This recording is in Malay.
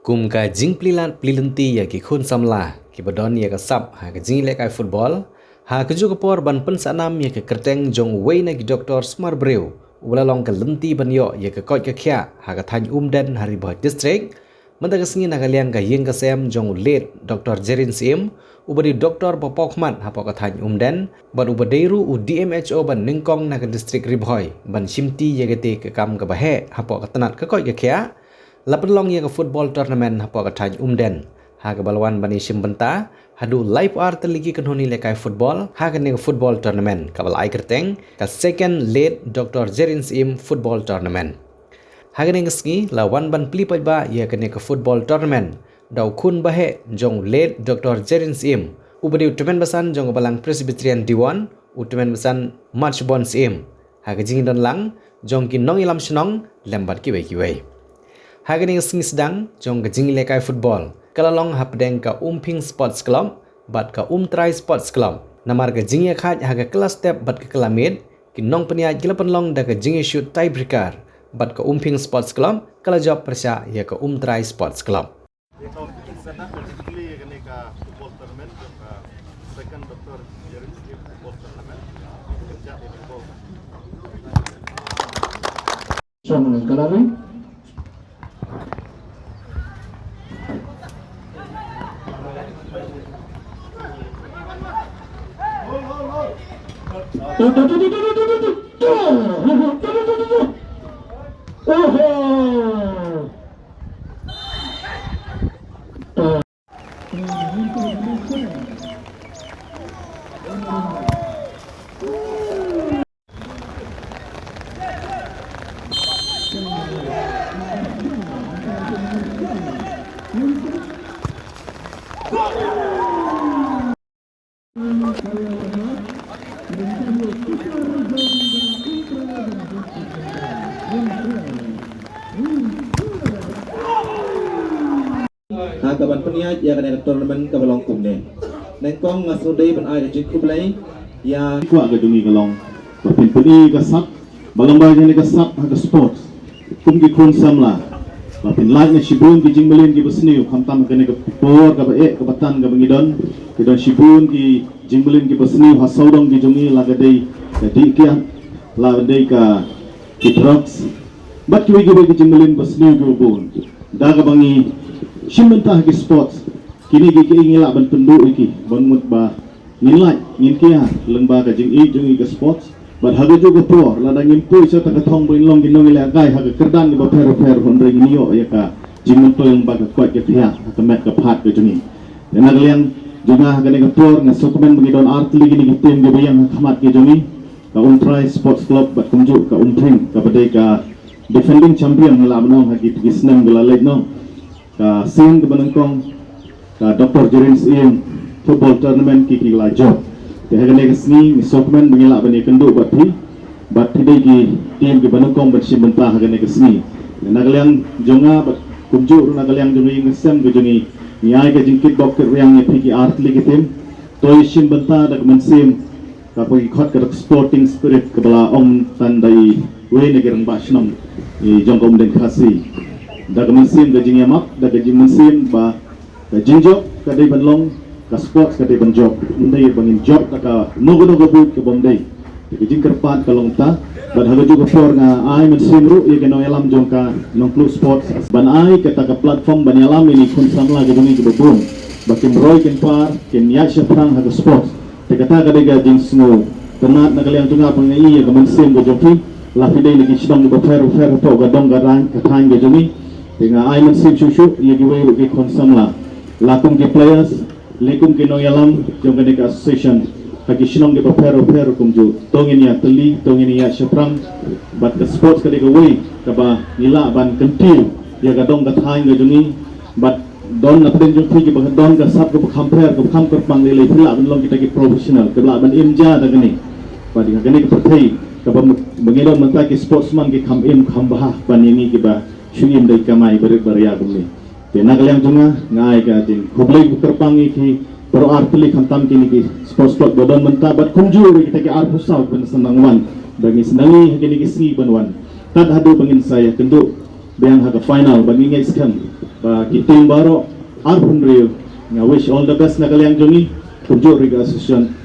Kum ka jing plilanti ya ki khun samla ki badon ya ka sap ha ka jing le kai football ha ka ju ka por ban pen sanam ya ka kerteng jong wei na ki doktor smar breu ula long ka lenti ban yo ya ka koi ka khya ha ka than den hari Bhoi district manda ka singi na ka liang ka yeng ka sem jong let doktor JERIN SYIEM ubadi doktor popokman ha po ka than den ban ubadeiru u DMHO ban ningkong na ka district ri Bhoi ban simti ya ka te ka kam ka bahe ha po ka tanat ka koi ka khya Lapelong yang football tournament hapa katany den ha ka balwan bani simbenta hadu live art ligi kanhoni lekai football ha ka ning football tournament ka bal ai kerteng ka second late Dr. JERIN SYIEM football tournament ha ka ning ski la wan ban pli ba ya ka ning football tournament dau khun bahe jong late Dr. JERIN SYIEM ubadi utemen basan jong balang Presbyterian Diwan utemen basan March Bon SYIEM ha ka jing don lang jong ki nong ilam snong lembat ki wei Haganing SDANG jong ka jing lekai football kalalong hapdeng ka LYMPUNG sports club bat ka try sports club namar ka jing ya khat haga class step bat ka kalamid ki nong pania gilapan long da ka jing shoot tiebreaker bat ka LYMPUNG sports club kala job persya ya ka try sports club Kaban peniat ya kan tournament kabalong kumne. Nengkong ngasudai ban ai jik kublai ya kuat ke dungi kalong. Bapin peni ke sap, balang bagian ke sap ha ke sports. Kum ki khun samla. Bapin lag na shibun ki jingmelin ki besni khamtam ke ne ke por ke bae ke batan ke bangidon. Kidon shibun ki jingmelin ki besni ha saudong ki jungi lagadei ke dikya lagadei ka ki drugs. Bat ki ki jingmelin besni ki bun. Daga bangi Shimbentah ke sports kini ki ingila ban penduk iki ban mut ba nilai ngin kia lengba ka jing ke sports ban haga juga por la dangin pui sa ta thong bin long ginong ila kai haga kerdan ni ba per hon re nio ya ka jing mento yang ba ka kwat ke pia ka met ka phat ke jungi dan agalian juga haga ne ka por na sokomen bagi don art ligi ni tim ge bayang khamat ke jungi ka try sports club ba kumju ka ting ka badai ka defending champion la menong hagi gisnem gela lek no ka SYIEM ke Banangkong ka Dr. JERIN SYIEM football tournament ki la job te hagane ke sni misokmen bangila bani kendu bat dei ki tim ke Banangkong bat simbenta hagane ke sni nagaliang jonga bat kumju nagaliang jongi ngesem ke jongi niai ke jingkit bok ke riang ni ki art li ke tim toy simbenta da ke SYIEM ka pagi khot ke sporting spirit ke bala om tandai we ne gerang ba shnam i jongkom den khasi da kemensim da jing yamak da jing mensim ba da jingjok ka dei banlong ka sports ka dei banjok ndai bangin job ka nogo bu ke bomdei ke jing kerpat ka longta ban haga juga for nga ai mensim ru ye ke no yalam jong ka Nongpoh sports ban ai ka ta ka platform ban yalam ini kun samla ke duni ke bebun bakim roy ken par ken ya syafrang haga sports te kata ka dei ga jing sngo tenat nagaliang tunga pangai ye ke mensim ke joki la fidei ni Shillong ba fer to ga dong ga rang ka thang ke jumi dengan ai mensim shushu ye giwe ke konsam la lakum ke players lekum ke no yalam jong ke association hagi Shillong ke pero kumju tongin ya teli tongin ya syafrang bat ke sports ke de way ka ba nila ban kentil ya ga dong ka thang ga jungi bat don na pen jong ki ba don ka sap ke compare ke kham ke pang le phila ban long kita ke professional ke la ban imja da gani ba di gani ke perthai ka ba mengidon menta ke sportsman ke kham bah ban ini ke ba syuim dai kamai beria bumi te nagaliang junga ngai ka jing khublai kerpangi ki pro artli khantam kini ki sports club bodon menta bat kumju kita ke arpusau ben senangwan bagi senangi kini ki si banwan tad hadu bangin saya kendu biang haga final bagi ngai skam ba kitim baro arhun rew nga wish all the best na kalyang jongi kunjo riga association